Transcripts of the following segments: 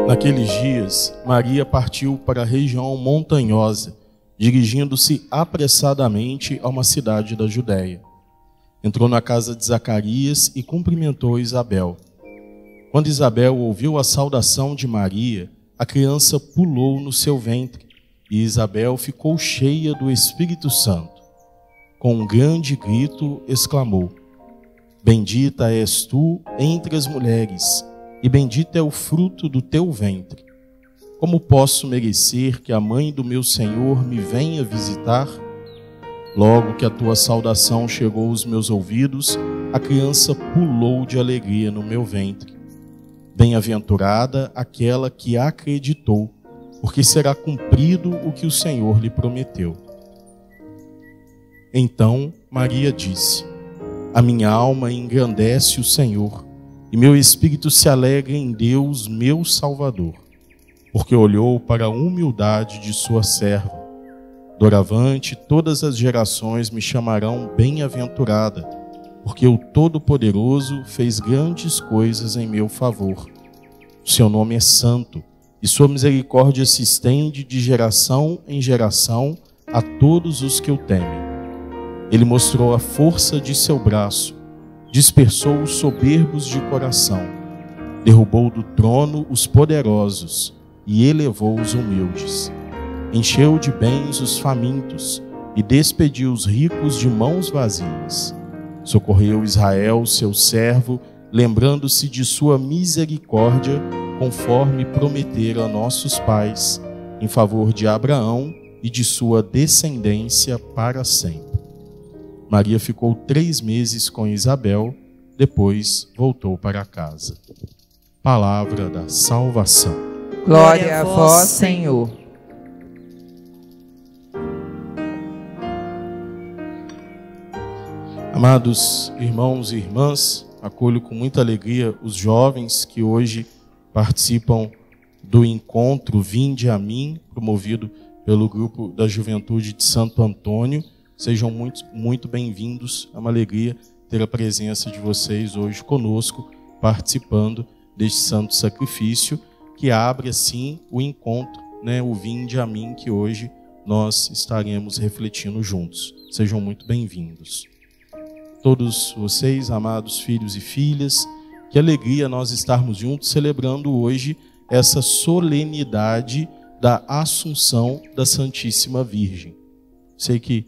Naqueles dias, Maria partiu para a região montanhosa, dirigindo-se apressadamente a uma cidade da Judéia. Entrou na casa de Zacarias e cumprimentou Isabel. Quando Isabel ouviu a saudação de Maria, a criança pulou no seu ventre, e Isabel ficou cheia do Espírito Santo. Com um grande grito, exclamou: Bendita és tu entre as mulheres, e bendito é o fruto do teu ventre. Como posso merecer que a mãe do meu Senhor me venha visitar? Logo que a tua saudação chegou aos meus ouvidos, a criança pulou de alegria no meu ventre. Bem-aventurada aquela que acreditou, porque será cumprido o que o Senhor lhe prometeu. Então Maria disse: A minha alma engrandece o Senhor, e meu espírito se alegra em Deus, meu Salvador, porque olhou para a humildade de sua serva. Doravante, todas as gerações me chamarão bem-aventurada, porque o Todo-Poderoso fez grandes coisas em meu favor. O seu nome é santo, e sua misericórdia se estende de geração em geração a todos os que o temem. Ele mostrou a força de seu braço, dispersou os soberbos de coração, derrubou do trono os poderosos e elevou os humildes. Encheu de bens os famintos e despediu os ricos de mãos vazias. Socorreu Israel, seu servo, lembrando-se de sua misericórdia, conforme prometera a nossos pais, em favor de Abraão e de sua descendência para sempre. Maria ficou 3 meses com Isabel, depois voltou para casa. Palavra da salvação. Glória a vós, Senhor. Amados irmãos e irmãs, acolho com muita alegria os jovens que hoje participam do encontro Vinde a Mim, promovido pelo grupo da Juventude de Santo Antônio. Sejam muito bem-vindos. É uma alegria ter a presença de vocês hoje conosco, participando deste santo sacrifício, que abre assim o encontro, o Vinde a Mim, que hoje nós estaremos refletindo juntos. Sejam muito bem-vindos. Todos vocês, amados filhos e filhas, que alegria nós estarmos juntos celebrando hoje essa solenidade da Assunção da Santíssima Virgem. Sei que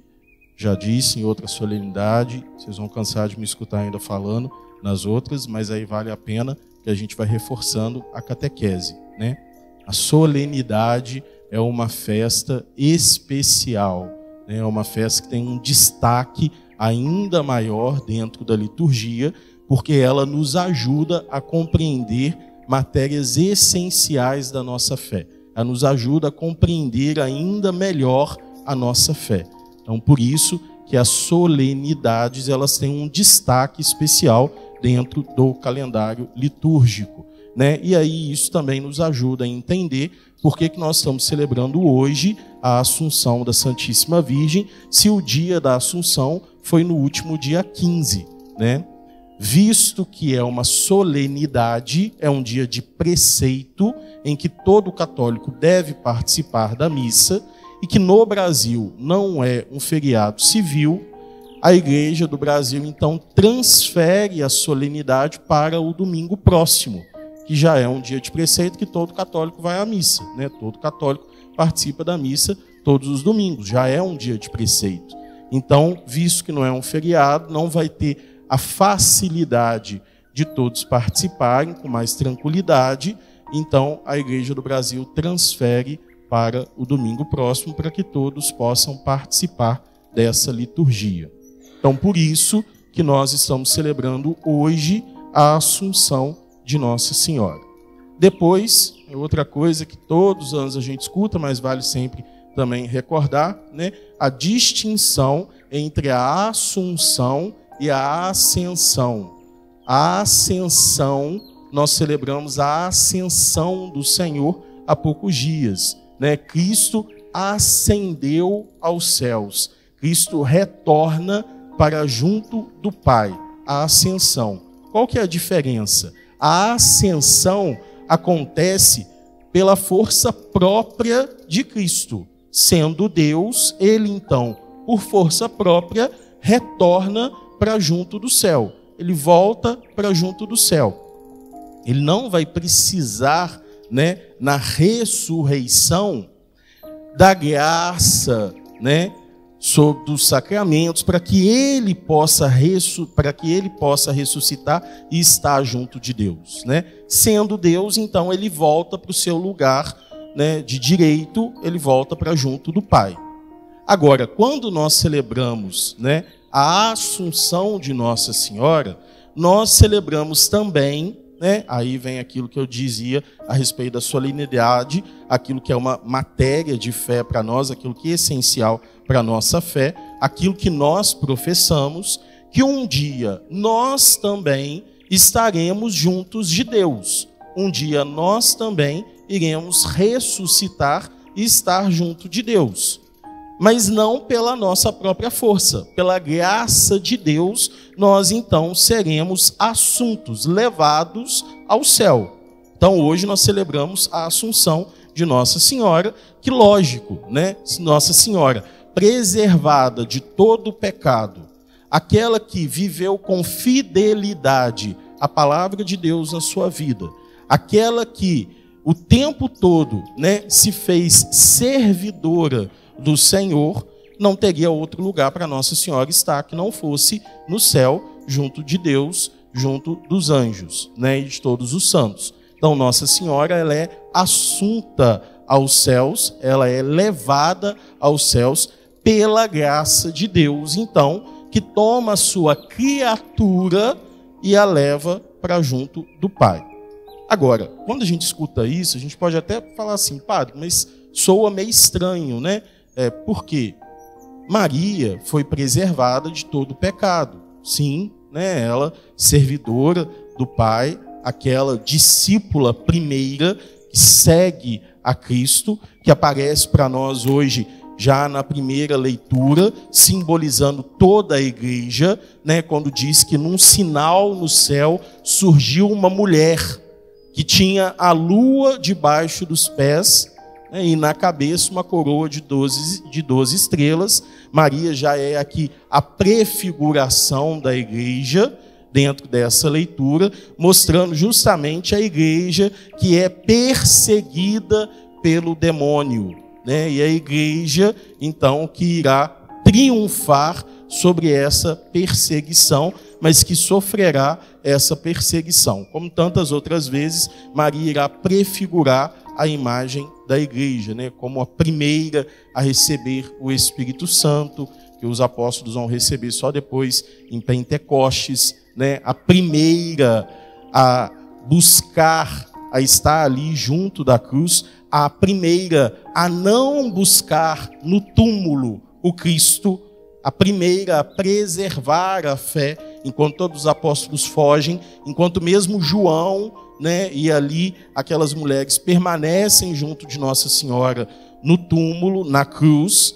já disse em outra solenidade, vocês vão cansar de me escutar ainda falando nas outras, mas aí vale a pena que a gente vai reforçando a catequese, A solenidade é uma festa especial, é uma festa que tem um destaque ainda maior dentro da liturgia, porque ela nos ajuda a compreender matérias essenciais da nossa fé. Ela nos ajuda a compreender ainda melhor a nossa fé. Então, por isso que as solenidades elas têm um destaque especial dentro do calendário litúrgico, E aí isso também nos ajuda a entender por que nós estamos celebrando hoje a Assunção da Santíssima Virgem, se o dia da Assunção foi no último dia 15, Visto que é uma solenidade, é um dia de preceito em que todo católico deve participar da missa, e que no Brasil não é um feriado civil, a Igreja do Brasil, então, transfere a solenidade para o domingo próximo, que já é um dia de preceito que todo católico vai à missa, Todo católico participa da missa todos os domingos, já é um dia de preceito. Então, visto que não é um feriado, não vai ter a facilidade de todos participarem com mais tranquilidade, então a Igreja do Brasil transfere para o domingo próximo, para que todos possam participar dessa liturgia. Então, por isso que nós estamos celebrando hoje a Assunção de Nossa Senhora. Depois, outra coisa que todos os anos a gente escuta, mas vale sempre também recordar, a distinção entre a Assunção e a Ascensão. A Ascensão, nós celebramos a Ascensão do Senhor há poucos dias. Cristo ascendeu aos céus. Cristo retorna para junto do Pai. A ascensão. Qual que é a diferença? A ascensão acontece pela força própria de Cristo. Sendo Deus, ele então, por força própria, retorna para junto do céu. Ele volta para junto do céu. Ele não vai precisar, na ressurreição, da graça, sobre os sacramentos, para que ele possa ressuscitar e estar junto de Deus, Sendo Deus, então ele volta para o seu lugar, de direito, ele volta para junto do Pai. Agora, quando nós celebramos, a Assunção de Nossa Senhora, nós celebramos também, aí vem aquilo que eu dizia a respeito da solenidade, aquilo que é uma matéria de fé para nós, aquilo que é essencial para a nossa fé, aquilo que nós professamos, que um dia nós também estaremos juntos de Deus. Um dia nós também iremos ressuscitar e estar junto de Deus. Mas não pela nossa própria força, pela graça de Deus, nós então seremos assuntos, levados ao céu. Então hoje nós celebramos a Assunção de Nossa Senhora, que lógico, Nossa Senhora, preservada de todo o pecado, aquela que viveu com fidelidade a palavra de Deus na sua vida, aquela que o tempo todo, se fez servidora do Senhor, não teria outro lugar para Nossa Senhora estar que não fosse no céu, junto de Deus, junto dos anjos, e de todos os santos. Então Nossa Senhora, ela é assunta aos céus, ela é levada aos céus pela graça de Deus, então, que toma a sua criatura e a leva para junto do Pai. Agora, quando a gente escuta isso, a gente pode até falar assim, padre, mas soa meio estranho, Por quê? Maria foi preservada de todo o pecado. Sim, ela, servidora do Pai, aquela discípula primeira que segue a Cristo, que aparece para nós hoje já na primeira leitura, simbolizando toda a igreja, quando diz que num sinal no céu surgiu uma mulher que tinha a lua debaixo dos pés, e na cabeça uma coroa de 12 estrelas. Maria já é aqui a prefiguração da igreja, dentro dessa leitura, mostrando justamente a igreja que é perseguida pelo demônio, e a igreja, então, que irá triunfar sobre essa perseguição, mas que sofrerá essa perseguição. Como tantas outras vezes, Maria irá prefigurar a imagem da igreja, como a primeira a receber o Espírito Santo, que os apóstolos vão receber só depois em Pentecostes, a primeira a buscar, a estar ali junto da cruz, a primeira a não buscar no túmulo o Cristo, a primeira a preservar a fé, enquanto todos os apóstolos fogem, enquanto mesmo João, e ali aquelas mulheres permanecem junto de Nossa Senhora no túmulo, na cruz,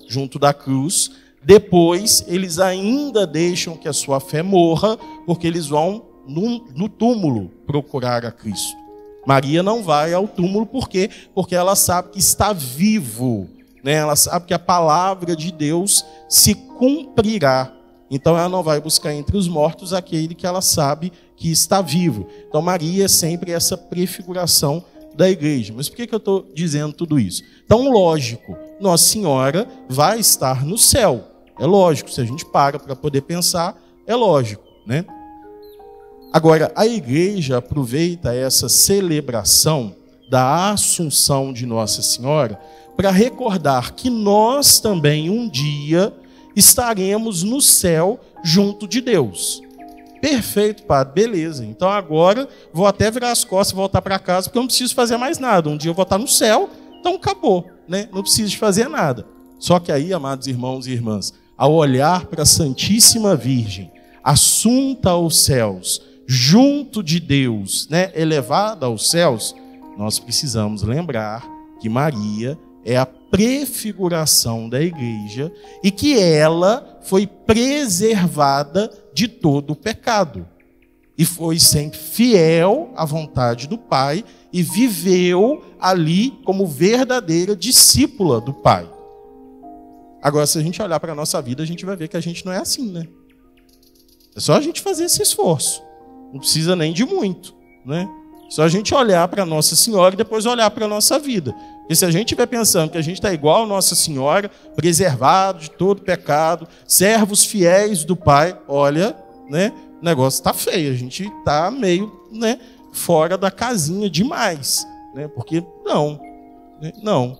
junto da cruz. Depois eles ainda deixam que a sua fé morra, porque eles vão no túmulo procurar a Cristo. Maria não vai ao túmulo, por quê? Porque ela sabe que está vivo, ela sabe que a palavra de Deus se cumprirá. Então ela não vai buscar entre os mortos aquele que ela sabe que está vivo. Então Maria é sempre essa prefiguração da igreja. Mas por que eu estou dizendo tudo isso? Então, lógico, Nossa Senhora vai estar no céu. É lógico, se a gente para poder pensar, é lógico, Agora, a igreja aproveita essa celebração da Assunção de Nossa Senhora para recordar que nós também um dia estaremos no céu junto de Deus. Perfeito, padre, beleza. Então agora vou até virar as costas e voltar para casa, porque eu não preciso fazer mais nada. Um dia eu vou estar no céu, então acabou, Não preciso de fazer nada. Só que aí, amados irmãos e irmãs, ao olhar para a Santíssima Virgem, assunta aos céus, junto de Deus, elevada aos céus, nós precisamos lembrar que Maria é a prefiguração da igreja e que ela foi preservada de todo o pecado e foi sempre fiel à vontade do Pai e viveu ali como verdadeira discípula do Pai. Agora, se a gente olhar para a nossa vida, a gente vai ver que a gente não é assim, né? É só a gente fazer esse esforço. Não precisa nem de muito, né? Só a gente olhar para Nossa Senhora e depois olhar para a nossa vida. Porque se a gente estiver pensando que a gente está igual a Nossa Senhora, preservado de todo pecado, servos fiéis do Pai, olha, né, o negócio está feio. A gente está meio, né, fora da casinha demais. Né? Porque não, né, não.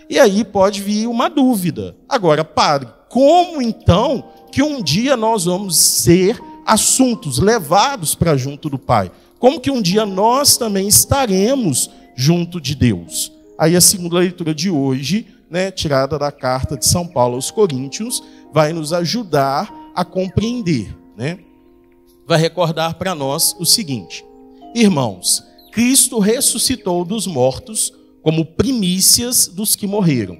E aí pode vir uma dúvida. Agora, padre, como então que um dia nós vamos ser assuntos levados para junto do Pai? Como que um dia nós também estaremos junto de Deus? Aí a segunda leitura de hoje, né, tirada da carta de São Paulo aos Coríntios, vai nos ajudar a compreender, né? Vai recordar para nós o seguinte: irmãos, Cristo ressuscitou dos mortos como primícias dos que morreram.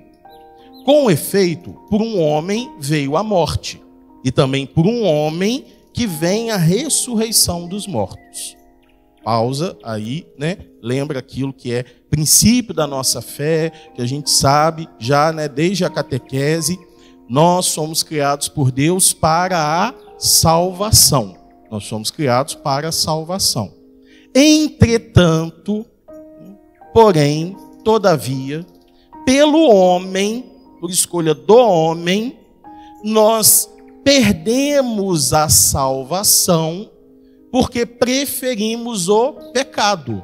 Com efeito, por um homem veio a morte, e também por um homem que vem a ressurreição dos mortos. Pausa aí, né? Lembra aquilo que é princípio da nossa fé, que a gente sabe já, né, desde a catequese. Nós somos criados por Deus para a salvação. Nós somos criados para a salvação. Entretanto, porém, todavia, pelo homem, por escolha do homem, nós perdemos a salvação porque preferimos o pecado.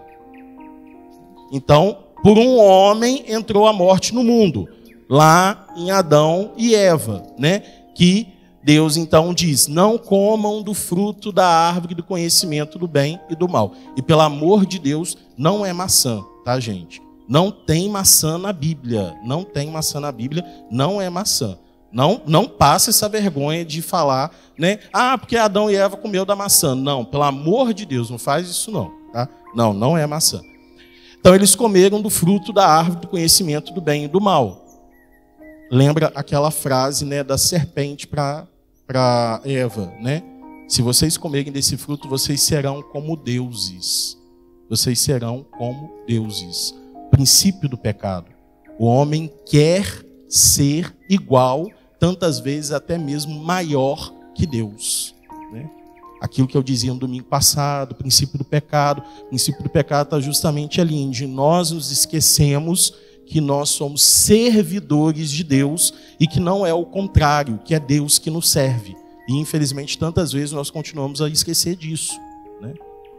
Então, por um homem entrou a morte no mundo, lá em Adão e Eva, né? Que Deus então diz: não comam do fruto da árvore do conhecimento do bem e do mal. E pelo amor de Deus, não é maçã, tá, gente? Não tem maçã na Bíblia. Não tem maçã na Bíblia, não é maçã. Não passa essa vergonha de falar, né? Ah, porque Adão e Eva comeu da maçã. Não, pelo amor de Deus, não faz isso não, tá? Não é maçã. Então eles comeram do fruto da árvore do conhecimento do bem e do mal. Lembra aquela frase, né, da serpente para Eva, né? Se vocês comerem desse fruto, vocês serão como deuses. Vocês serão como deuses. Princípio do pecado. O homem quer ser igual, tantas vezes até mesmo maior que Deus, né? Aquilo que eu dizia no domingo passado, o princípio do pecado. O princípio do pecado está justamente ali, onde nós nos esquecemos que nós somos servidores de Deus e que não é o contrário, que é Deus que nos serve. E infelizmente tantas vezes nós continuamos a esquecer disso, né?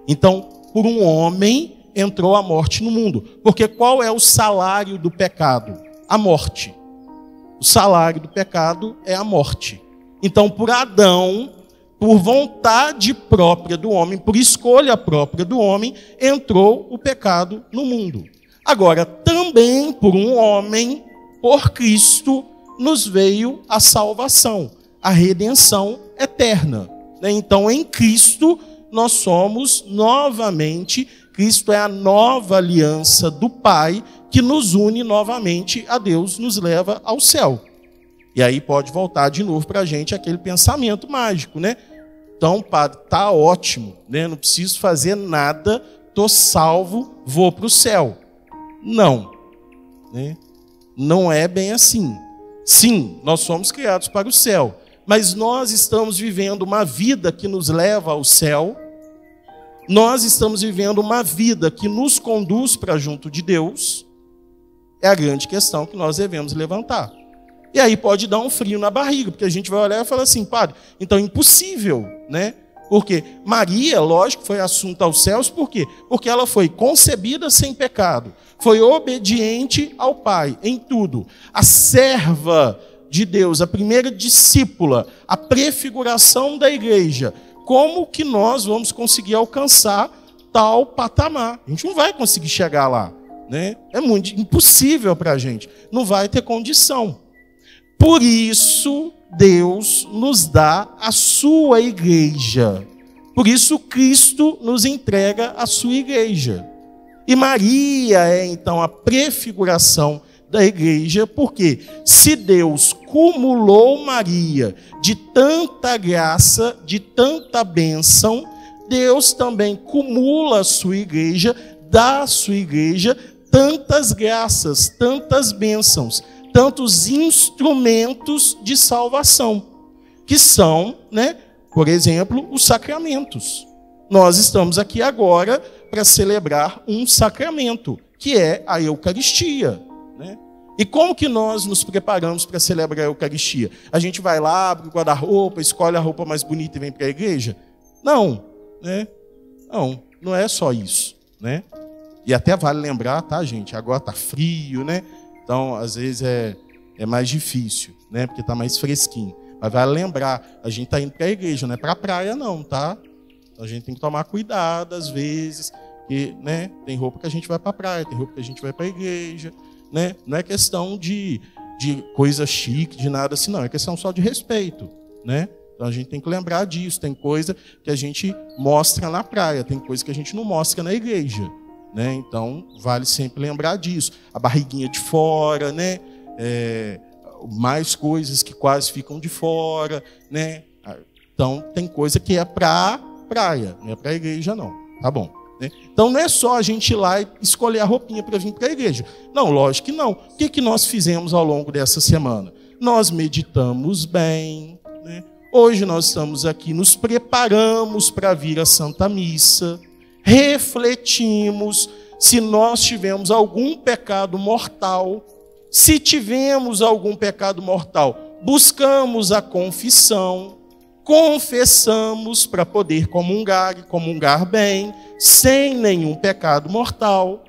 Então, por um homem entrou a morte no mundo. Porque qual é o salário do pecado? A morte. O salário do pecado é a morte. Então, por Adão, por vontade própria do homem, por escolha própria do homem, entrou o pecado no mundo. Agora, também por um homem, por Cristo, nos veio a salvação, a redenção eterna. Então, em Cristo, nós somos novamente, Cristo é a nova aliança do Pai, que nos une novamente a Deus, nos leva ao céu. E aí pode voltar de novo para a gente aquele pensamento mágico, né? Então, padre, tá ótimo, né? Não preciso fazer nada, tô salvo, vou para o céu. Não, né? Não é bem assim. Sim, nós somos criados para o céu, mas nós estamos vivendo uma vida que nos leva ao céu. Nós estamos vivendo uma vida que nos conduz para junto de Deus. É a grande questão que nós devemos levantar. E aí pode dar um frio na barriga, porque a gente vai olhar e falar assim: padre, então é impossível, né? Porque Maria, lógico, foi assunta aos céus, por quê? Porque ela foi concebida sem pecado, foi obediente ao Pai em tudo. A serva de Deus, a primeira discípula, a prefiguração da igreja. Como que nós vamos conseguir alcançar tal patamar? A gente não vai conseguir chegar lá, né? É muito impossível para a gente. Não vai ter condição. Por isso, Deus nos dá a sua igreja. Por isso, Cristo nos entrega a sua igreja. E Maria é, então, a prefiguração da igreja, porque se Deus cumulou Maria de tanta graça, de tanta bênção, Deus também cumula a sua igreja dá à sua igreja tantas graças, tantas bênçãos, tantos instrumentos de salvação, que são, por exemplo, os sacramentos. Nós estamos aqui agora para celebrar um sacramento, que é a Eucaristia. E como que nós nos preparamos para celebrar a Eucaristia? A gente vai lá, abre o guarda-roupa, escolhe a roupa mais bonita e vem para a igreja? Não, não é só isso, E até vale lembrar, tá, gente? Agora tá frio, Então, às vezes é mais difícil, Porque tá mais fresquinho. Mas vale lembrar, a gente tá indo para a igreja, não é para a praia não, tá? A gente tem que tomar cuidado às vezes, porque, tem roupa que a gente vai para a praia, tem roupa que a gente vai para a igreja, Não é questão de coisa chique, de nada assim, não. É questão só de respeito, Então a gente tem que lembrar disso. Tem coisa que a gente mostra na praia, tem coisa que a gente não mostra na igreja, Então vale sempre lembrar disso. A barriguinha de fora, mais coisas que quase ficam de fora, Então tem coisa que é para praia, não é para a igreja não, tá bom? Então não é só a gente ir lá e escolher a roupinha para vir para a igreja. Não, lógico que não. O que nós fizemos ao longo dessa semana? Nós meditamos bem, Hoje nós estamos aqui, nos preparamos para vir à Santa Missa, refletimos se nós tivemos algum pecado mortal. Se tivemos algum pecado mortal, buscamos a confissão, confessamos para poder comungar e comungar bem, sem nenhum pecado mortal.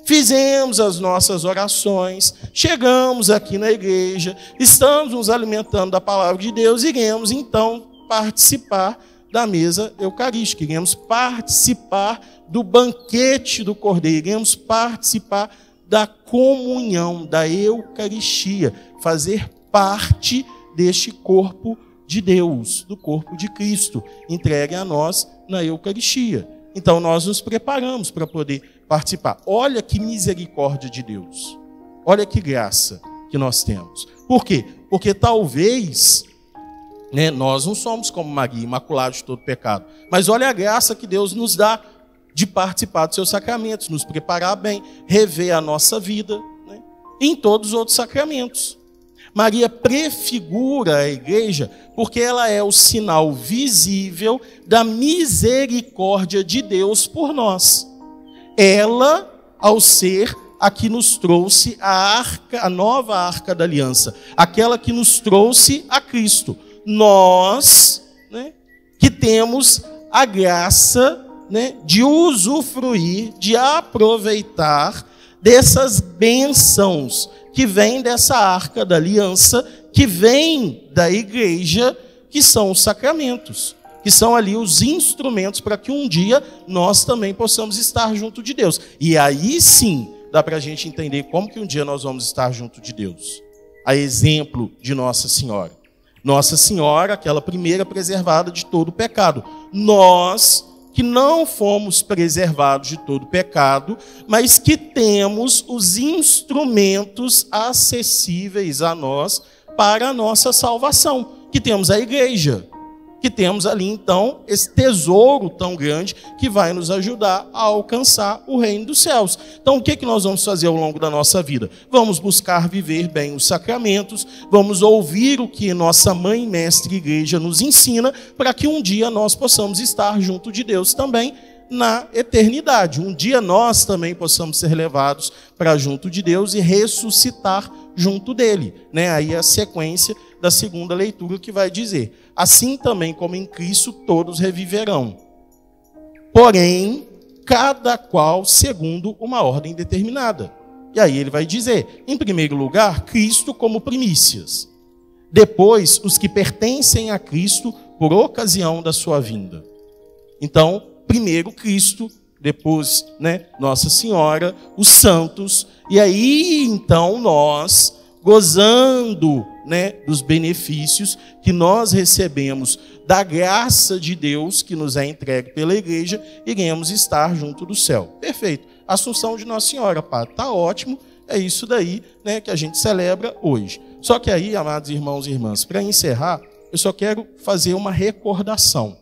Fizemos as nossas orações, chegamos aqui na igreja, estamos nos alimentando da palavra de Deus, iremos então participar da mesa eucarística, iremos participar do banquete do Cordeiro, iremos participar da comunhão, da Eucaristia, fazer parte deste corpo de Deus, do corpo de Cristo, entregue a nós na Eucaristia. Então nós nos preparamos para poder participar. Olha que misericórdia de Deus, olha que graça que nós temos. Por quê? Porque talvez nós não somos como Maria, imaculados de todo pecado, mas olha a graça que Deus nos dá de participar dos seus sacramentos, nos preparar bem, rever a nossa vida, em todos os outros sacramentos. Maria prefigura a igreja porque ela é o sinal visível da misericórdia de Deus por nós. Ela, ao ser a que nos trouxe a arca, a nova arca da aliança, aquela que nos trouxe a Cristo. Nós, que temos a graça, de usufruir, de aproveitar dessas bênçãos que vêm dessa arca da aliança, que vem da igreja, que são os sacramentos, que são ali os instrumentos para que um dia nós também possamos estar junto de Deus. E aí sim, dá para a gente entender como que um dia nós vamos estar junto de Deus. A exemplo de Nossa Senhora. Nossa Senhora, aquela primeira preservada de todo pecado. Nós que não fomos preservados de todo pecado, mas que temos os instrumentos acessíveis a nós para a nossa salvação, que temos a igreja, que temos ali então esse tesouro tão grande que vai nos ajudar a alcançar o reino dos céus. Então o que nós vamos fazer ao longo da nossa vida? Vamos buscar viver bem os sacramentos, vamos ouvir o que nossa mãe mestre igreja nos ensina, para que um dia nós possamos estar junto de Deus também na eternidade. Um dia nós também possamos ser levados para junto de Deus e ressuscitar junto dele. Aí a sequência da segunda leitura que vai dizer: assim também como em Cristo todos reviverão, porém cada qual segundo uma ordem determinada. E aí ele vai dizer, em primeiro lugar, Cristo como primícias, depois os que pertencem a Cristo por ocasião da sua vinda. Então, primeiro Cristo, depois Nossa Senhora, os santos, e aí então nós, gozando dos benefícios que nós recebemos da graça de Deus que nos é entregue pela igreja, iremos estar junto do céu. Perfeito. Assunção de Nossa Senhora, Padre, está ótimo, é isso daí que a gente celebra hoje. Só que aí, amados irmãos e irmãs, para encerrar, eu só quero fazer uma recordação.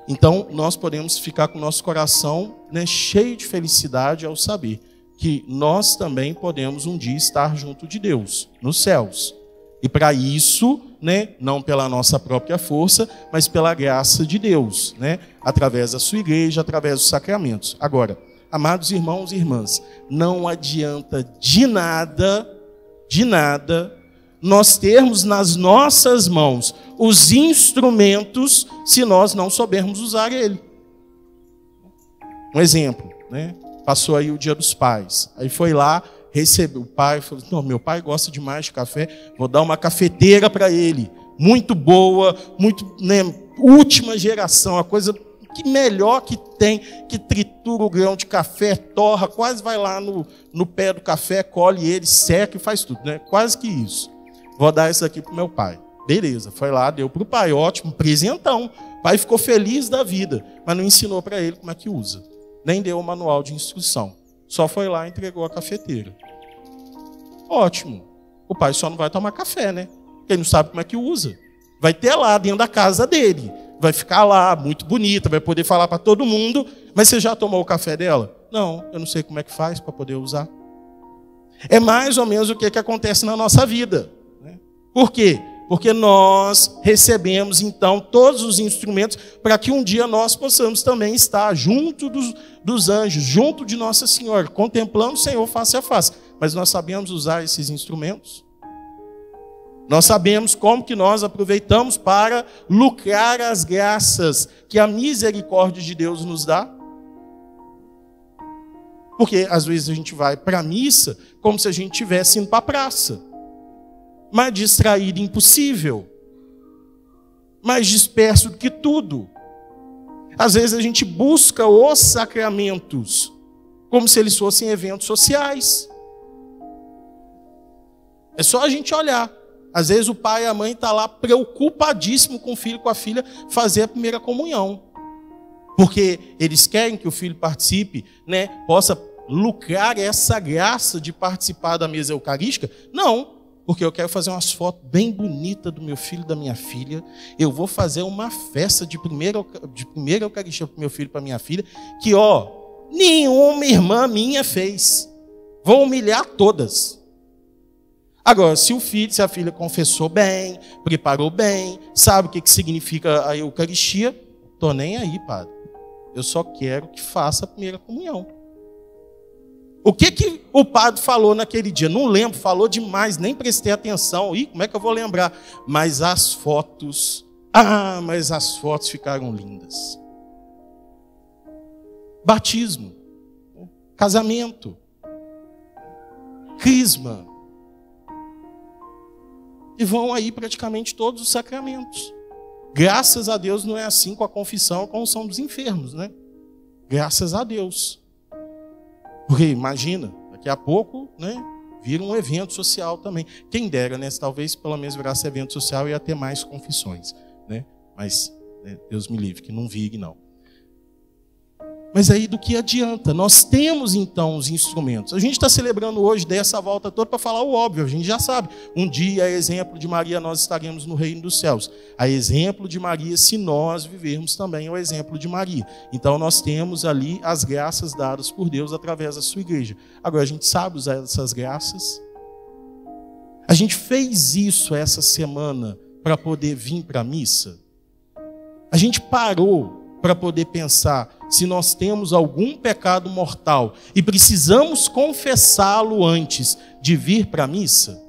Então, nós podemos ficar com o nosso coração, né, cheio de felicidade ao saber que nós também podemos um dia estar junto de Deus, nos céus. E para isso, né, não pela nossa própria força, mas pela graça de Deus, né, através da sua igreja, através dos sacramentos. Agora, amados irmãos e irmãs, não adianta de nada, nós termos nas nossas mãos os instrumentos se nós não soubermos usar ele. Um exemplo, né? Passou aí o Dia dos Pais. Aí foi lá, recebeu o pai, falou: não, meu pai gosta demais de café, vou dar uma cafeteira para ele. Muito boa, muito, né, última geração, a coisa que melhor que tem, que tritura o grão de café, torra, quase vai lá no pé do café, colhe ele, seca e faz tudo, né? Quase que isso. Vou dar isso aqui para o meu pai. Beleza, foi lá, deu para o pai, ótimo, presentão. O pai ficou feliz da vida, mas não ensinou para ele como é que usa. Nem deu o manual de instrução. Só foi lá e entregou a cafeteira. Ótimo. O pai só não vai tomar café, né? Porque ele não sabe como é que usa. Vai ter lá dentro da casa dele. Vai ficar lá, muito bonita, vai poder falar para todo mundo. Mas você já tomou o café dela? Não, eu não sei como é que faz para poder usar. É mais ou menos o que acontece na nossa vida. Por quê? Porque nós recebemos, então, todos os instrumentos para que um dia nós possamos também estar junto dos anjos, junto de Nossa Senhora, contemplando o Senhor face a face. Mas nós sabemos usar esses instrumentos? Nós sabemos como que nós aproveitamos para lucrar as graças que a misericórdia de Deus nos dá? Porque, às vezes, a gente vai para a missa como se a gente estivesse indo para a praça. Mais distraído, impossível. Mais disperso do que tudo. Às vezes a gente busca os sacramentos como se eles fossem eventos sociais. É só a gente olhar. Às vezes o pai e a mãe estão lá preocupadíssimo com o filho, com a filha, fazer a primeira comunhão. Porque eles querem que o filho participe, né, possa lucrar essa graça de participar da mesa eucarística. Não. Porque eu quero fazer umas fotos bem bonitas do meu filho e da minha filha. Eu vou fazer uma festa de primeira Eucaristia para o meu filho e para a minha filha, que, nenhuma irmã minha fez. Vou humilhar todas. Agora, se a filha confessou bem, preparou bem, sabe o que significa a Eucaristia, estou nem aí, padre. Eu só quero que faça a primeira comunhão. O que o padre falou naquele dia? Não lembro, falou demais, nem prestei atenção. Ih, como é que eu vou lembrar? Mas as fotos ficaram lindas. Batismo, casamento, crisma. E vão aí praticamente todos os sacramentos. Graças a Deus não é assim com a confissão, com o São dos Enfermos, né? Graças a Deus. Porque imagina, daqui a pouco, né, vira um evento social também. Quem dera, né? Talvez pelo menos virasse evento social e ia ter mais confissões, né? Mas, né, Deus me livre, que não vire, não. Mas aí do que adianta? Nós temos então os instrumentos. A gente está celebrando hoje dessa volta toda para falar o óbvio. A gente já sabe. Um dia, a exemplo de Maria, nós estaremos no reino dos céus. A exemplo de Maria, se nós vivermos também o exemplo de Maria. Então nós temos ali as graças dadas por Deus através da sua igreja. Agora, a gente sabe usar essas graças? A gente fez isso essa semana para poder vir para a missa? A gente parou para poder pensar se nós temos algum pecado mortal e precisamos confessá-lo antes de vir para a missa?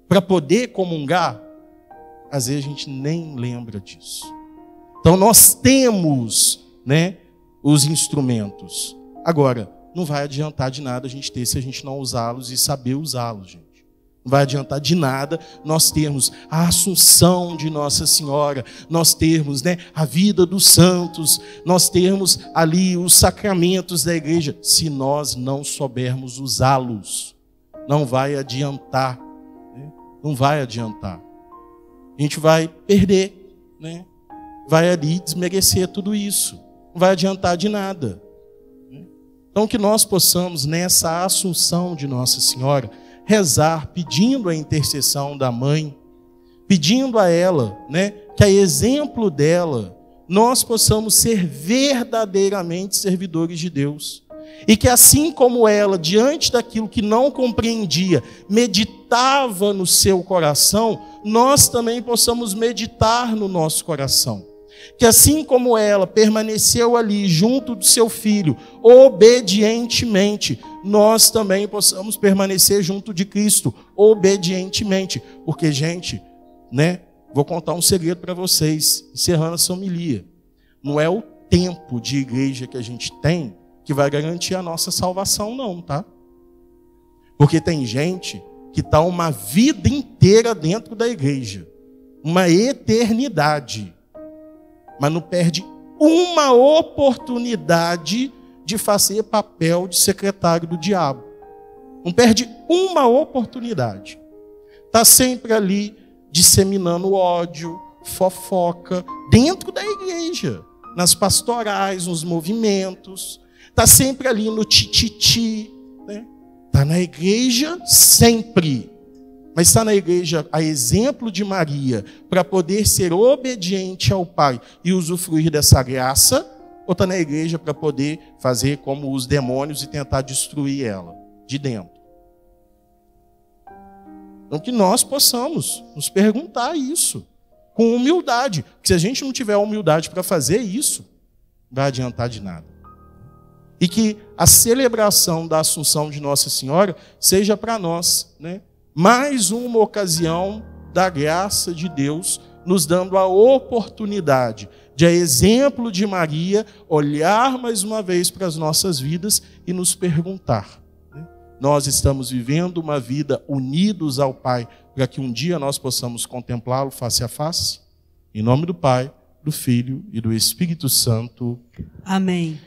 Para poder comungar? Às vezes a gente nem lembra disso. Então nós temos, né, os instrumentos. Agora, não vai adiantar de nada a gente ter se a gente não usá-los e saber usá-los, gente. Não vai adiantar de nada nós termos a Assunção de Nossa Senhora, nós termos, né, a vida dos santos, nós termos ali os sacramentos da igreja, se nós não soubermos usá-los. Não vai adiantar, né? Não vai adiantar. A gente vai perder, né? Vai ali desmerecer tudo isso. Não vai adiantar de nada. Então que nós possamos, nessa Assunção de Nossa Senhora, rezar pedindo a intercessão da mãe, pedindo a ela, né, que a exemplo dela, nós possamos ser verdadeiramente servidores de Deus. E que assim como ela, diante daquilo que não compreendia, meditava no seu coração, nós também possamos meditar no nosso coração. Que assim como ela permaneceu ali junto do seu filho, obedientemente, nós também possamos permanecer junto de Cristo, obedientemente. Porque, gente, né, vou contar um segredo para vocês, encerrando essa homilia. Não é o tempo de igreja que a gente tem que vai garantir a nossa salvação, não, tá? Porque tem gente que está uma vida inteira dentro da igreja, uma eternidade, mas não perde uma oportunidade de fazer papel de secretário do diabo. Não perde uma oportunidade. Está sempre ali disseminando ódio, fofoca, dentro da igreja, nas pastorais, nos movimentos. Está sempre ali no tititi, né? Está na igreja sempre. Mas está na igreja a exemplo de Maria, para poder ser obediente ao Pai e usufruir dessa graça, ou está na igreja para poder fazer como os demônios e tentar destruir ela de dentro? Então que nós possamos nos perguntar isso, com humildade. Porque se a gente não tiver humildade para fazer isso, não vai adiantar de nada. E que a celebração da Assunção de Nossa Senhora seja para nós, né, mais uma ocasião da graça de Deus, nos dando a oportunidade de, a exemplo de Maria, olhar mais uma vez para as nossas vidas e nos perguntar, né, nós estamos vivendo uma vida unidos ao Pai, para que um dia nós possamos contemplá-lo face a face? Em nome do Pai, do Filho e do Espírito Santo. Amém.